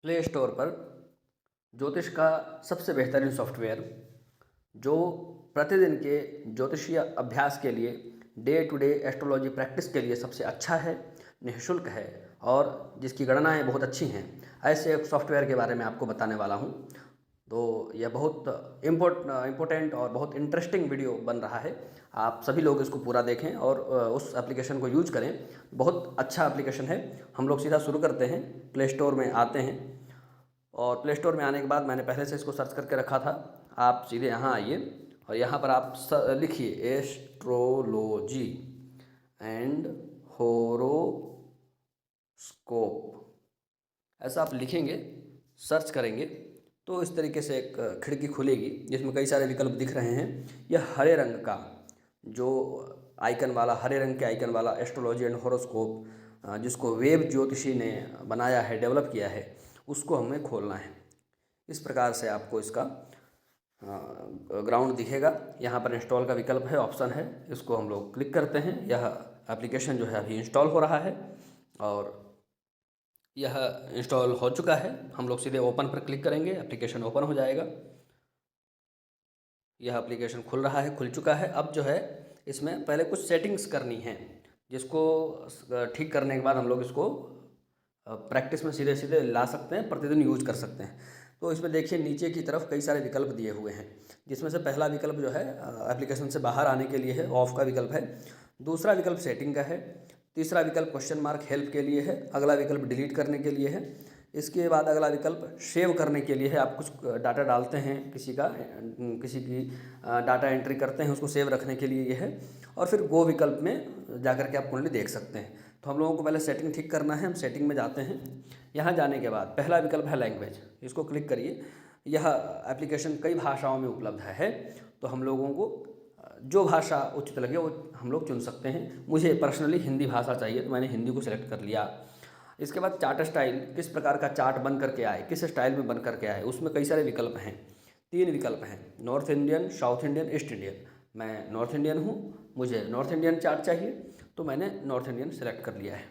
Play store पर ज्योतिष का सबसे बेहतरीन सॉफ्टवेयर जो प्रतिदिन के ज्योतिषीय अभ्यास के लिए day to day astrology practice के लिए सबसे अच्छा है, निःशुल्क है और जिसकी गणनाएं बहुत अच्छी हैं, ऐसे एक सॉफ्टवेयर के बारे में आपको बताने वाला हूं। तो यह बहुत इम्पोर्टेंट और बहुत इंटरेस्टिंग वीडियो बन रहा है। आप सभी लोग इसको पूरा देखें और उस एप्लीकेशन को यूज करें। बहुत अच्छा एप्लीकेशन है। हम लोग सीधा शुरू करते हैं, प्ले स्टोर में आते हैं और प्ले स्टोर में आने के बाद मैंने पहले से इसको सर्च करके रखा था। आप सीधे यहाँ आइए और यहाँ पर आप लिखिए एस्ट्रोलॉजी एंड होरोस्कोप, ऐसा आप लिखेंगे, सर्च करेंगे तो इस तरीके से एक खिड़की खुलेगी जिसमें कई सारे विकल्प दिख रहे हैं। यह हरे रंग का जो आइकन वाला, हरे रंग के आइकन वाला एस्ट्रोलॉजी एंड होरोस्कोप, जिसको वेब ज्योतिषी ने बनाया है, डेवलप किया है, उसको हमें खोलना है। इस प्रकार से आपको इसका ग्राउंड दिखेगा। यहाँ पर इंस्टॉल का विकल्प है, ऑप्शन है, इसको हम लोग क्लिक करते हैं। यह एप्लीकेशन जो है अभी इंस्टॉल हो रहा है और यह इंस्टॉल हो चुका है। हम लोग सीधे ओपन पर क्लिक करेंगे, एप्लीकेशन ओपन हो जाएगा। यह एप्लीकेशन खुल रहा है, खुल चुका है। अब जो है इसमें पहले कुछ सेटिंग्स करनी है, जिसको ठीक करने के बाद हम लोग इसको प्रैक्टिस में सीधे सीधे ला सकते हैं, प्रतिदिन यूज कर सकते हैं। तो इसमें देखिए नीचे की तरफ कई सारे विकल्प दिए हुए हैं, जिसमें से पहला विकल्प जो है एप्लीकेशन से बाहर आने के लिए है, ऑफ का विकल्प है। दूसरा विकल्प सेटिंग का है। तीसरा विकल्प क्वेश्चन मार्क हेल्प के लिए है। अगला विकल्प डिलीट करने के लिए है। इसके बाद अगला विकल्प सेव करने के लिए है। आप कुछ डाटा डालते हैं, किसी की डाटा एंट्री करते हैं, उसको सेव रखने के लिए ये है। और फिर गो विकल्प में जाकर के आप कुंडली देख सकते हैं। तो हम लोगों को पहले सेटिंग ठीक करना है। हम सेटिंग में जाते हैं। यहाँ जाने के बाद पहला विकल्प है लैंग्वेज, इसको क्लिक करिए। यह एप्लीकेशन कई भाषाओं में उपलब्ध है, तो हम लोगों को जो भाषा उचित लगे वो हम लोग चुन सकते हैं। मुझे पर्सनली हिंदी भाषा चाहिए तो मैंने हिंदी को सिलेक्ट कर लिया। इसके बाद चार्ट स्टाइल, किस प्रकार का चार्ट बन करके आए, किस स्टाइल में बन करके आए, उसमें कई सारे विकल्प हैं। 3 विकल्प हैं, north Indian, south Indian, east Indian. मैं नॉर्थ इंडियन हूँ, मुझे नॉर्थ इंडियन चार्ट चाहिए तो मैंने नॉर्थ इंडियन सेलेक्ट कर लिया है।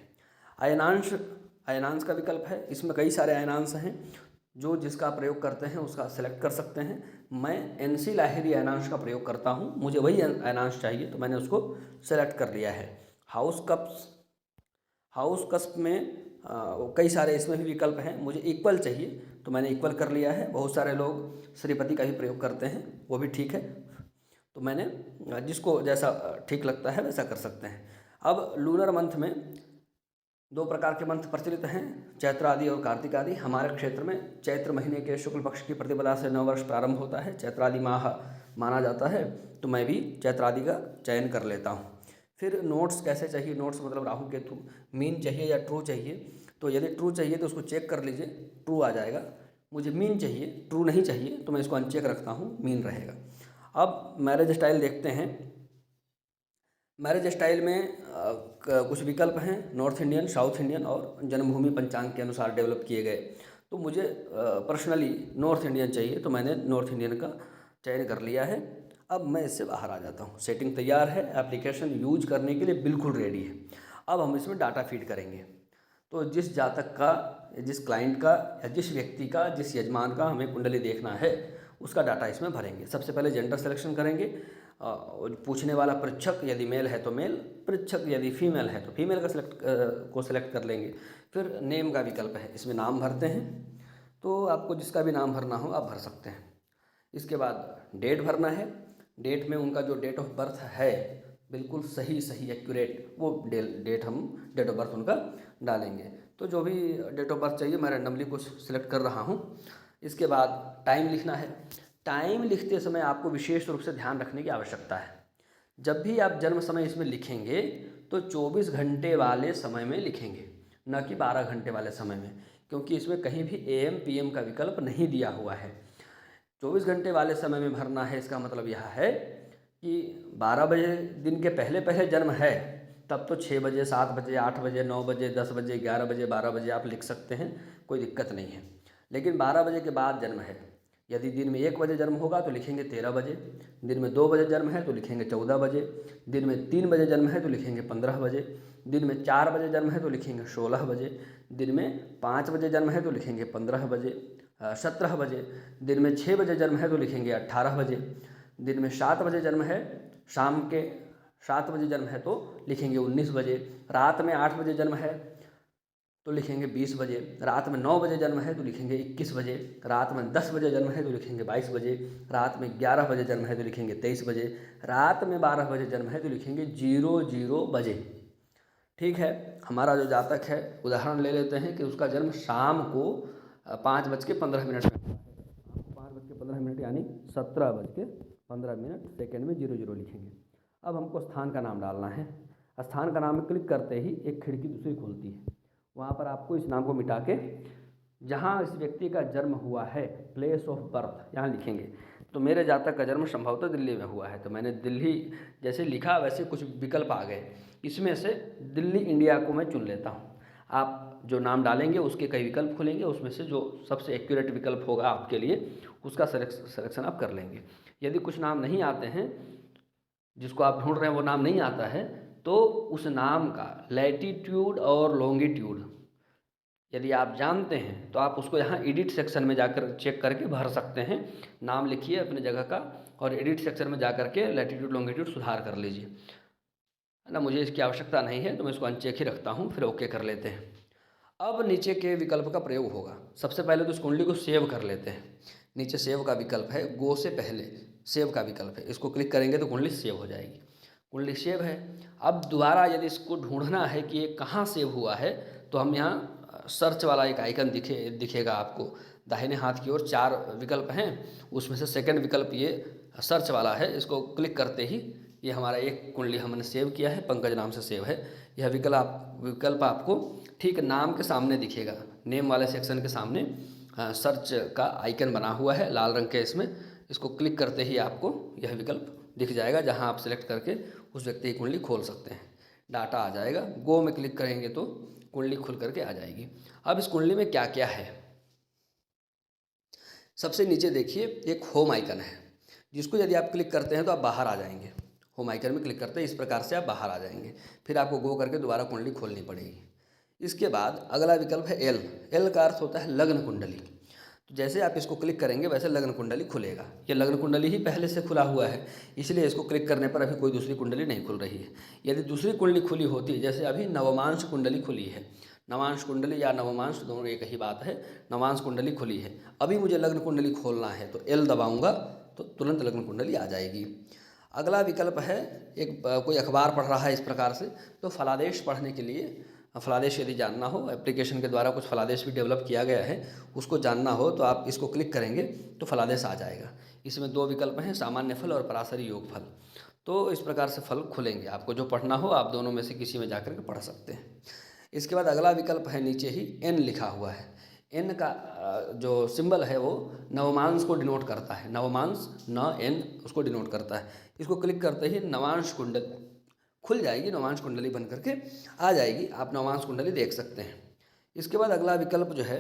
अयनांश का विकल्प है। इसमें कई सारे अयनांश हैं, जो जिसका प्रयोग करते हैं उसका सेलेक्ट कर सकते हैं। मैं NC लाहिरी अयनांश का प्रयोग करता हूँ, मुझे वही अयनांश चाहिए तो मैंने उसको सेलेक्ट कर लिया है। हाउस कस्प में कई सारे इसमें भी विकल्प हैं। मुझे इक्वल चाहिए तो मैंने इक्वल कर लिया है। बहुत सारे लोग श्रीपति का भी प्रयोग करते हैं, वो भी ठीक है। तो मैंने जिसको जैसा ठीक लगता है वैसा कर सकते हैं। अब लूनर मंथ में 2 प्रकार के मंथ प्रचलित हैं, चैत्र आदि और कार्तिक आदि। हमारे क्षेत्र में चैत्र महीने के शुक्ल पक्ष की प्रतिपदा से नववर्ष प्रारंभ होता है, चैत्रादि माह माना जाता है, तो मैं भी चैत्रादि का चयन कर लेता हूँ। फिर नोट्स कैसे चाहिए, नोट्स मतलब राहु केतु, मीन चाहिए या ट्रू चाहिए। तो यदि ट्रू चाहिए तो उसको चेक कर लीजिए, ट्रू आ जाएगा। मुझे मीन चाहिए, ट्रू नहीं चाहिए, तो मैं इसको अनचेक रखता हूँ, मीन रहेगा। अब मैरिज स्टाइल देखते हैं। मैरिज स्टाइल में कुछ विकल्प हैं, नॉर्थ इंडियन, साउथ इंडियन और जन्मभूमि पंचांग के अनुसार डेवलप किए गए। तो मुझे पर्सनली नॉर्थ इंडियन चाहिए तो मैंने नॉर्थ इंडियन का चयन कर लिया है। अब मैं इससे बाहर आ जाता हूँ। सेटिंग तैयार है, एप्लीकेशन यूज करने के लिए बिल्कुल रेडी है। अब हम इसमें डाटा फीड करेंगे। तो जिस जातक का, जिस क्लाइंट का या जिस व्यक्ति का, जिस यजमान का हमें कुंडली देखना है, उसका डाटा इसमें भरेंगे। सबसे पहले जेंडर सिलेक्शन करेंगे। पूछने वाला पृच्छक यदि मेल है तो मेल, पृच्छक यदि फीमेल है तो फीमेल का सेलेक्ट कर लेंगे। फिर नेम का विकल्प है, इसमें नाम भरते हैं। तो आपको जिसका भी नाम भरना हो आप भर सकते हैं। इसके बाद डेट भरना है। डेट में उनका जो डेट ऑफ बर्थ है बिल्कुल सही एक्यूरेट, वो डेट ऑफ बर्थ उनका डालेंगे। तो जो भी डेट ऑफ बर्थ चाहिए मैं रैंडमली कुछ सिलेक्ट कर रहा हूँ। इसके बाद टाइम लिखना है। टाइम लिखते समय आपको विशेष रूप से ध्यान रखने की आवश्यकता है। जब भी आप जन्म समय इसमें लिखेंगे तो 24 घंटे वाले समय में लिखेंगे, न कि 12 घंटे वाले समय में, क्योंकि इसमें कहीं भी AM PM का विकल्प नहीं दिया हुआ है। 24 घंटे वाले समय में भरना है। इसका मतलब यह है कि 12 बजे दिन के पहले पहले जन्म है तब तो 6 बजे, 7 बजे, 8 बजे, 9 बजे, 10 बजे, 11 बजे, 12 बजे आप लिख सकते हैं, कोई दिक्कत नहीं है। लेकिन 12 बजे के बाद जन्म है, यदि दिन में 1 बजे जन्म होगा तो लिखेंगे 13 बजे, दिन में 2 बजे जन्म है तो लिखेंगे 14 बजे, दिन में 3 बजे जन्म है तो लिखेंगे 15 बजे, दिन में 4 बजे जन्म है तो लिखेंगे 16 बजे, दिन में 5 बजे जन्म है तो लिखेंगे 15 बजे 17 बजे। दिन में 6 बजे जन्म है तो लिखेंगे 18 बजे। दिन में 7 बजे जन्म है, शाम के 7 बजे जन्म है तो लिखेंगे 19 बजे। रात में 8 बजे जन्म है तो लिखेंगे 20 बजे। रात में 9 बजे जन्म है तो लिखेंगे 21 बजे। रात में 10 बजे जन्म है तो लिखेंगे 22 बजे। रात में 11 बजे जन्म है तो लिखेंगे 23 बजे। रात में 12 बजे जन्म है तो लिखेंगे 00 बजे। ठीक है, हमारा जो जातक है, उदाहरण ले लेते हैं कि उसका जन्म शाम को 5:15 में हुआ है। 5:15 यानी 17:15 सेकेंड में 00 लिखेंगे। अब हमको स्थान का नाम डालना है। स्थान का नाम में क्लिक करते ही एक खिड़की दूसरी खुलती है। वहाँ पर आपको इस नाम को मिटा के जहाँ इस व्यक्ति का जन्म हुआ है, प्लेस ऑफ बर्थ, यहाँ लिखेंगे। तो मेरे जातक का जन्म संभवतः दिल्ली में हुआ है, तो मैंने दिल्ली जैसे लिखा वैसे कुछ विकल्प आ गए। इसमें से दिल्ली इंडिया को मैं चुन लेता हूँ। आप जो नाम डालेंगे उसके कई विकल्प खुलेंगे, उसमें से जो सबसे एक्यूरेट विकल्प होगा आपके लिए उसका सिलेक्शन आप कर लेंगे। यदि कुछ नाम नहीं आते हैं, जिसको आप ढूंढ रहे हैं वो नाम नहीं आता है, तो उस नाम का लैटीट्यूड और लॉन्गिट्यूड यदि आप जानते हैं तो आप उसको यहाँ एडिट सेक्शन में जाकर चेक करके भर सकते हैं। नाम लिखिए अपने जगह का और एडिट सेक्शन में जाकर के लैटीट्यूड लॉन्गिट्यूड सुधार कर लीजिए, है ना। मुझे इसकी आवश्यकता नहीं है तो मैं इसको अनचेक ही रखता हूँ, फिर ओके कर लेते हैं। अब नीचे के विकल्प का प्रयोग होगा। सबसे पहले तो इस कुंडली को सेव कर लेते हैं। नीचे सेव का विकल्प है, गो से पहले सेव का विकल्प है, इसको क्लिक करेंगे तो कुंडली सेव हो जाएगी। कुंडली सेव है। अब दोबारा यदि इसको ढूंढना है कि ये कहाँ सेव हुआ है, तो हम यहाँ सर्च वाला एक आइकन दिखेगा आपको दाहिने हाथ की ओर। 4 विकल्प हैं, उसमें से सेकंड विकल्प ये सर्च वाला है। इसको क्लिक करते ही ये हमारा एक कुंडली हमने सेव किया है, पंकज नाम से सेव है। यह विकल्प आपको ठीक नाम के सामने दिखेगा, नेम वाले सेक्शन के सामने सर्च का आइकन बना हुआ है लाल रंग के। इसमें इसको क्लिक करते ही आपको यह विकल्प दिख जाएगा, जहां आप सिलेक्ट करके उस व्यक्ति की कुंडली खोल सकते हैं। डाटा आ जाएगा, गो में क्लिक करेंगे तो कुंडली खुल करके आ जाएगी। अब इस कुंडली में क्या क्या है, सबसे नीचे देखिए एक होम आइकन है, जिसको यदि आप क्लिक करते हैं तो आप बाहर आ जाएंगे। होम आइकन में क्लिक करते हैं इस प्रकार से आप बाहर आ जाएंगे, फिर आपको गो करके दोबारा कुंडली खोलनी पड़ेगी। इसके बाद अगला विकल्प है एल का अर्थ होता है लग्न कुंडली। तो जैसे आप इसको क्लिक करेंगे वैसे लग्न कुंडली खुलेगा। ये लग्न कुंडली ही पहले से खुला हुआ है, इसलिए इसको क्लिक करने पर अभी कोई दूसरी कुंडली नहीं खुल रही है। यदि दूसरी कुंडली खुली होती, जैसे अभी नवमांश कुंडली खुली है, नवांश कुंडली या नवमांश दोनों एक ही बात है, नवांश कुंडली खुली है, अभी मुझे लग्न कुंडली खोलना है तो एल दबाऊंगा तो तुरंत लग्न कुंडली आ जाएगी। अगला विकल्प है, कोई अखबार पढ़ रहा है इस प्रकार से, तो फलादेश पढ़ने के लिए, फलादेश यदि जानना हो, एप्लीकेशन के द्वारा कुछ फलादेश भी डेवलप किया गया है, उसको जानना हो तो आप इसको क्लिक करेंगे तो फलादेश आ जाएगा। इसमें 2 विकल्प हैं, सामान्य फल और पराशरी योग फल। तो इस प्रकार से फल खुलेंगे, आपको जो पढ़ना हो आप दोनों में से किसी में जाकर के पढ़ सकते हैं। इसके बाद अगला विकल्प है, नीचे ही एन लिखा हुआ है। एन का जो सिंबल है वो नवमांश को डिनोट करता है, नवमांश न एन उसको डिनोट करता है। इसको क्लिक करते ही नवांश कुंडली खुल जाएगी, नवांश कुंडली बन करके आ जाएगी, आप नवांश कुंडली देख सकते हैं। इसके बाद अगला विकल्प जो है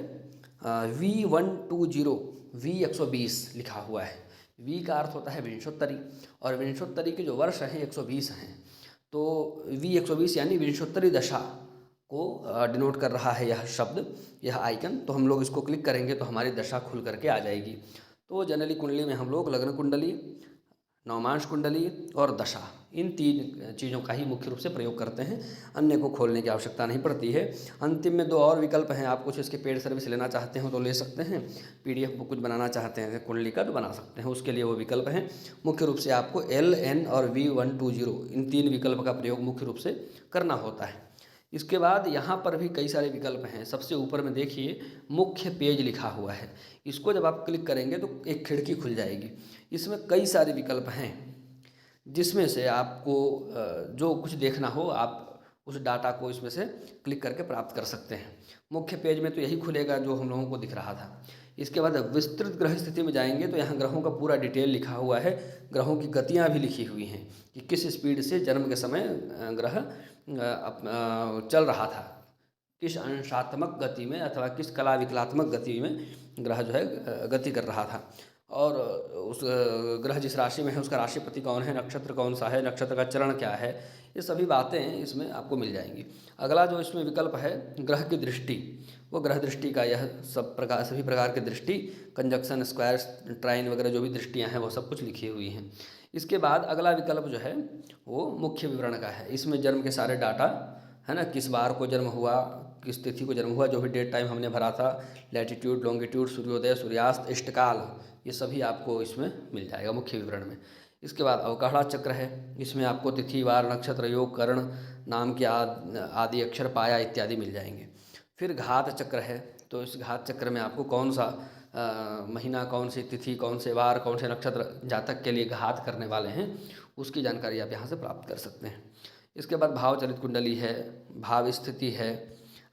V120 V120 लिखा हुआ है। V का अर्थ होता है विंशोत्तरी, और विंशोत्तरी के जो वर्ष हैं 120 हैं, तो V120 यानी विंशोत्तरी दशा को डिनोट कर रहा है यह शब्द, यह आइकन। तो हम लोग इसको क्लिक करेंगे तो हमारी दशा खुल करके आ जाएगी। तो जनरली कुंडली में हम लोग लग्न कुंडली, नवमांश कुंडली और दशा, इन 3 चीज़ों का ही मुख्य रूप से प्रयोग करते हैं, अन्य को खोलने की आवश्यकता नहीं पड़ती है। अंतिम में 2 और विकल्प हैं, आप कुछ इसके पेड सर्विस लेना चाहते हो तो ले सकते हैं, PDF बुक कुछ बनाना चाहते हैं कुंडली का तो बना सकते हैं, उसके लिए वो विकल्प हैं। मुख्य रूप से आपको L, N और V120 इन 3 विकल्प का प्रयोग मुख्य रूप से करना होता है। इसके बाद यहाँ पर भी कई सारे विकल्प हैं। सबसे ऊपर में देखिए मुख्य पेज लिखा हुआ है, इसको जब आप क्लिक करेंगे तो एक खिड़की खुल जाएगी। इसमें कई सारे विकल्प हैं, जिसमें से आपको जो कुछ देखना हो आप उस डाटा को इसमें से क्लिक करके प्राप्त कर सकते हैं। मुख्य पेज में तो यही खुलेगा जो हम लोगों को दिख रहा था। इसके बाद विस्तृत ग्रह स्थिति में जाएंगे तो यहाँ ग्रहों का पूरा डिटेल लिखा हुआ है, ग्रहों की गतियाँ भी लिखी हुई हैं कि किस स्पीड से जन्म के समय ग्रह चल रहा था, किस अंशात्मक गति में अथवा किस कला विकलात्मक गति में ग्रह जो है गति कर रहा था। और उस ग्रह जिस राशि में है उसका राशिपति कौन है, नक्षत्र कौन सा है, नक्षत्र का चरण क्या है, ये सभी बातें इसमें आपको मिल जाएंगी। अगला जो इसमें विकल्प है ग्रह की दृष्टि, वो ग्रह दृष्टि का यह सभी प्रकार की दृष्टि, कंजक्शन, स्क्वायर्स, ट्राइन वगैरह जो भी दृष्टियाँ हैं वो सब कुछ लिखी हुई हैं। इसके बाद अगला विकल्प जो है वो मुख्य विवरण का है। इसमें जन्म के सारे डाटा है ना, किस बार को जन्म हुआ, किस तिथि को जन्म हुआ, जो भी डेट टाइम हमने भरा था, लैटिट्यूड, लॉन्गिट्यूड, सूर्योदय, सूर्यास्त, इष्टकाल, ये सभी आपको इसमें मिल जाएगा मुख्य विवरण में। इसके बाद अवकाढ़ा चक्र है, इसमें आपको तिथि, वार, नक्षत्र, योग, कर्ण, नाम के आदि अक्षर, पाया इत्यादि मिल जाएंगे। फिर घात चक्र है, तो इस घात चक्र में आपको कौन सा महीना, कौन सी तिथि, कौन से वार, कौन से नक्षत्र जातक के लिए घात करने वाले हैं, उसकी जानकारी आप यहाँ से प्राप्त कर सकते हैं। इसके बाद भाव चलित कुंडली है, भाव स्थिति है,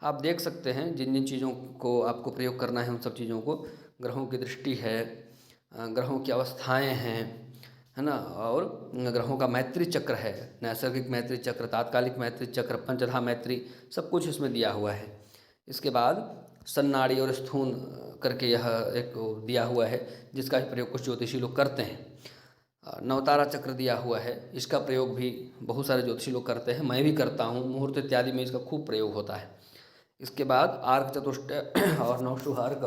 आप देख सकते हैं जिन जिन चीज़ों को आपको प्रयोग करना है उन सब चीज़ों को। ग्रहों की दृष्टि है, ग्रहों की अवस्थाएं हैं, है ना, और ग्रहों का मैत्री चक्र है, नैसर्गिक मैत्री चक्र, तात्कालिक मैत्री चक्र, पंचधा मैत्री, सब कुछ इसमें दिया हुआ है। इसके बाद सन्नाड़ी और स्थून करके यह एक दिया हुआ है जिसका प्रयोग कुछ ज्योतिषी लोग करते हैं। नवतारा चक्र दिया हुआ है, इसका प्रयोग भी बहुत सारे ज्योतिषी लोग करते हैं, मैं भी करता हूँ, मुहूर्त इत्यादि में इसका खूब प्रयोग होता है। इसके बाद आर्क, चतुष्टय और नवशुहार्क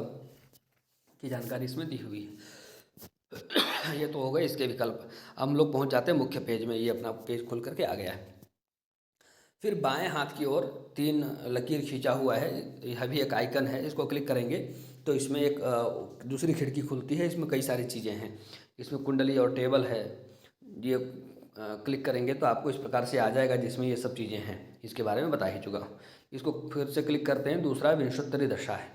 की जानकारी इसमें दी हुई है। ये तो हो गए इसके विकल्प। हम लोग पहुँच जाते हैं मुख्य पेज में, ये अपना पेज खुल करके आ गया है। फिर बाएं हाथ की ओर 3 लकीर खींचा हुआ है, यह भी एक आइकन है, इसको क्लिक करेंगे तो इसमें एक दूसरी खिड़की खुलती है, इसमें कई सारी चीज़ें हैं, इसमें कुंडली और टेबल है। ये क्लिक करेंगे तो आपको इस प्रकार से आ जाएगा जिसमें ये सब चीज़ें हैं, इसके बारे में बता ही चुका हूँ। इसको फिर से क्लिक करते हैं, दूसरा विंशोत्तरी दशा है,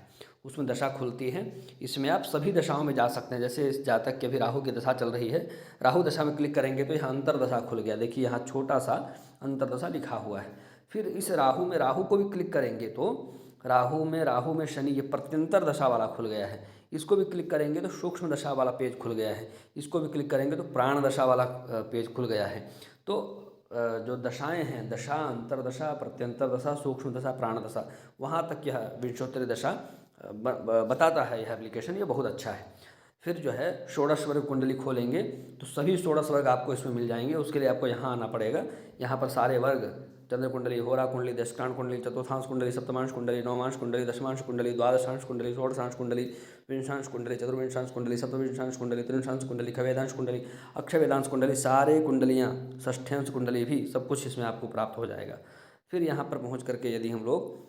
उसमें दशा खुलती है, इसमें आप सभी दशाओं में जा सकते हैं। जैसे इस जातक के भी राहु की दशा चल रही है, राहु दशा में क्लिक करेंगे तो यहाँ अंतर दशा खुल गया, देखिए यहाँ छोटा सा अंतर दशा लिखा हुआ है। फिर इस राहु में राहु को भी क्लिक करेंगे तो राहु में शनि, ये प्रत्यंतर दशा वाला खुल गया है, इसको भी क्लिक करेंगे तो सूक्ष्म दशा वाला पेज खुल गया है, इसको भी क्लिक करेंगे तो प्राण दशा वाला पेज खुल गया है। तो जो दशाएं हैं, दशा, अंतरदशा, प्रत्यंतर दशा, सूक्ष्म दशा, प्राण दशा, वहाँ तक यह विंशोत्तरी दशा बताता है यह एप्लीकेशन, ये बहुत अच्छा है। फिर जो है षोडश वर्ग कुंडली खोलेंगे तो सभी षोडश वर्ग आपको इसमें मिल जाएंगे। उसके लिए आपको यहाँ आना पड़ेगा, यहाँ पर सारे वर्ग, चंद्र कुंडली, होरा कुंडली, दशकांड कुंडली, चतुर्थांश कुंडली, सप्तमांश कुंडली, नवमांश कुंडली, दशमांश कुंडली, द्वादशांश कुंडली, षोडशांश कुंडली, विंशांश कुंडली, चतुर्विंशांश कुंडली, सप्तविंशांश कुंडली, त्रिंशांश कुंडली, खवेदांश कुंडली, अक्षय वेदांश कुंडली, सारे कुंडलियाँ, षष्ठ्यांश कुंडली भी, सब कुछ इसमें आपको प्राप्त हो जाएगा। फिर यहाँ पर पहुँच करके यदि हम लोग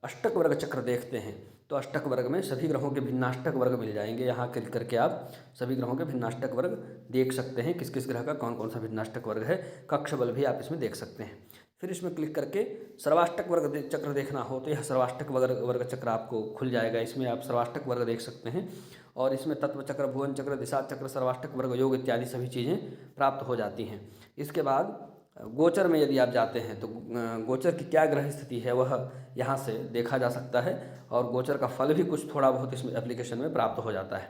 अष्टक वर्ग चक्र देखते हैं तो अष्टक वर्ग में सभी ग्रहों के भिन्नाष्टक वर्ग मिल जाएंगे। यहाँ क्लिक करके आप सभी ग्रहों के भिन्नाष्टक वर्ग देख सकते हैं, किस किस ग्रह का कौन कौन सा भिन्नाष्टक वर्ग है, कक्ष बल भी आप इसमें देख सकते हैं। फिर इसमें क्लिक करके सर्वाष्टक वर्ग चक्र देखना हो तो यह सर्वाष्टक वर्ग चक्र आपको खुल जाएगा, इसमें आप सर्वाष्टक वर्ग देख सकते हैं। और इसमें तत्व चक्र, भुवन चक्र, दिशा चक्र, सर्वाष्टक वर्ग, योग इत्यादि सभी चीज़ें प्राप्त हो जाती हैं। इसके बाद गोचर में यदि आप जाते हैं तो गोचर की क्या ग्रह स्थिति है वह यहाँ से देखा जा सकता है, और गोचर का फल भी कुछ थोड़ा बहुत इसमें एप्लीकेशन में प्राप्त हो जाता है।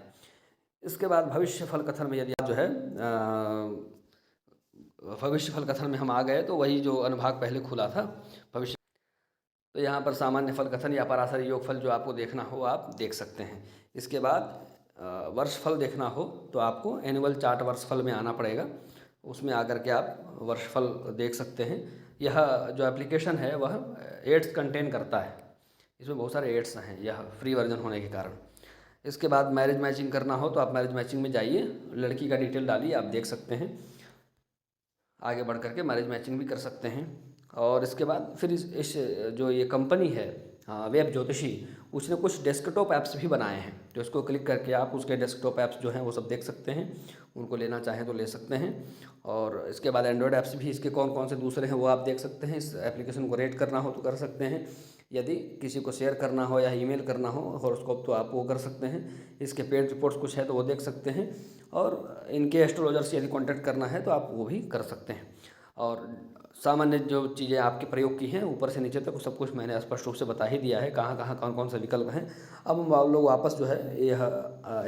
इसके बाद भविष्य फल कथन में यदि आप जो है भविष्य फल कथन में हम आ गए तो वही जो अनुभाग पहले खुला था भविष्य, तो यहाँ पर सामान्य फल कथन या पराशरी योग फल जो आपको देखना हो आप देख सकते हैं। इसके बाद वर्ष फल देखना हो तो आपको एनुअल चार्ट वर्ष फल में आना पड़ेगा, उसमें आकर के आप वर्षफल देख सकते हैं। यह जो एप्लीकेशन है वह एड्स कंटेन करता है, इसमें बहुत सारे एड्स हैं यह फ्री वर्जन होने के कारण। इसके बाद मैरिज मैचिंग करना हो तो आप मैरिज मैचिंग में जाइए, लड़की का डिटेल डालिए, आप देख सकते हैं, आगे बढ़ करके मैरिज मैचिंग भी कर सकते हैं। और इसके बाद फिर इस जो ये कंपनी है वेब ज्योतिषी, उसने कुछ डेस्कटॉप ऐप्स भी बनाए हैं, तो इसको क्लिक करके आप उसके डेस्कटॉप ऐप्स जो हैं वो सब देख सकते हैं, उनको लेना चाहें तो ले सकते हैं। और इसके बाद एंड्रॉयड ऐप्स भी इसके कौन कौन से दूसरे हैं वो आप देख सकते हैं। इस एप्लीकेशन को रेट करना हो तो कर सकते हैं, यदि किसी को शेयर करना हो या ईमेल करना हो हॉरोस्कोप तो आप वो कर सकते हैं। इसके पेड रिपोर्ट्स कुछ है तो वो देख सकते हैं, और इनके एस्ट्रोलॉजर से यदि कॉन्टैक्ट करना है तो आप वो भी कर सकते हैं। और सामान्य जो चीज़ें आपके प्रयोग की हैं ऊपर से नीचे तक सब कुछ मैंने स्पष्ट रूप से बता ही दिया है, कहाँ कहाँ कौन कौन से विकल्प हैं। अब हम लोग वापस जो है यह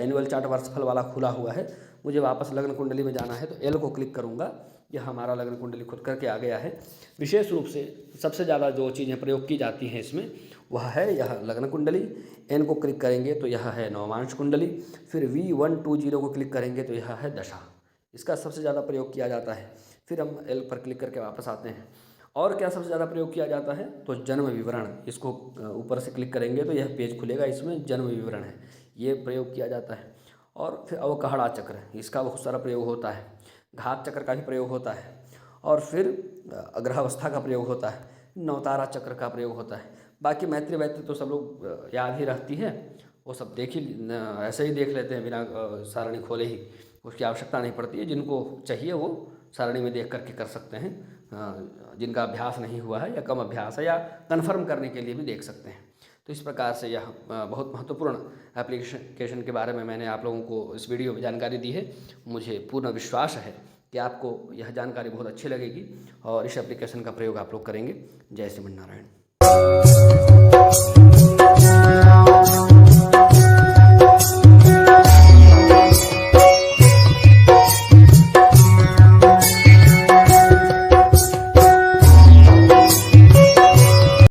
एनुअल चार्ट वर्षफल वाला खुला हुआ है, मुझे वापस लग्न कुंडली में जाना है तो एल को क्लिक करूँगा, यह हमारा लग्न कुंडली खुद करके आ गया है। विशेष रूप से सबसे ज़्यादा जो चीज़ें प्रयोग की जाती हैं इसमें वह है यह लग्न कुंडली। एन को क्लिक करेंगे तो यह है नवमांश कुंडली। फिर V120 को क्लिक करेंगे तो यह है दशा। इसका सबसे ज़्यादा प्रयोग किया जाता है। फिर हम एल पर क्लिक करके वापस आते हैं। और क्या सबसे ज़्यादा प्रयोग किया जाता है तो जन्म विवरण। इसको ऊपर से क्लिक करेंगे तो यह पेज खुलेगा, इसमें जन्म विवरण है, ये प्रयोग किया जाता है। और फिर अवकहड़ा चक्र, इसका बहुत सारा प्रयोग होता है। घात चक्र का भी प्रयोग होता है। और फिर ग्रहावस्था का प्रयोग होता है। नवतारा चक्र का प्रयोग होता है। बाकी मैत्री वैत्री तो सब लोग याद ही रहती है, वो सब देख ही ऐसे ही देख लेते हैं बिना सारणी खोले ही, उसकी आवश्यकता नहीं पड़ती है। जिनको चाहिए वो सारणी में देख करके कर सकते हैं। जिनका अभ्यास नहीं हुआ है या कम अभ्यास है या कन्फर्म करने के लिए भी देख सकते हैं। तो इस प्रकार से यह बहुत महत्वपूर्ण एप्लीकेशन के बारे में मैंने आप लोगों को इस वीडियो में जानकारी दी है। मुझे पूर्ण विश्वास है कि आपको यह जानकारी बहुत अच्छी लगेगी और इस एप्लीकेशन का प्रयोग आप लोग करेंगे। जय श्रीमन नारायण।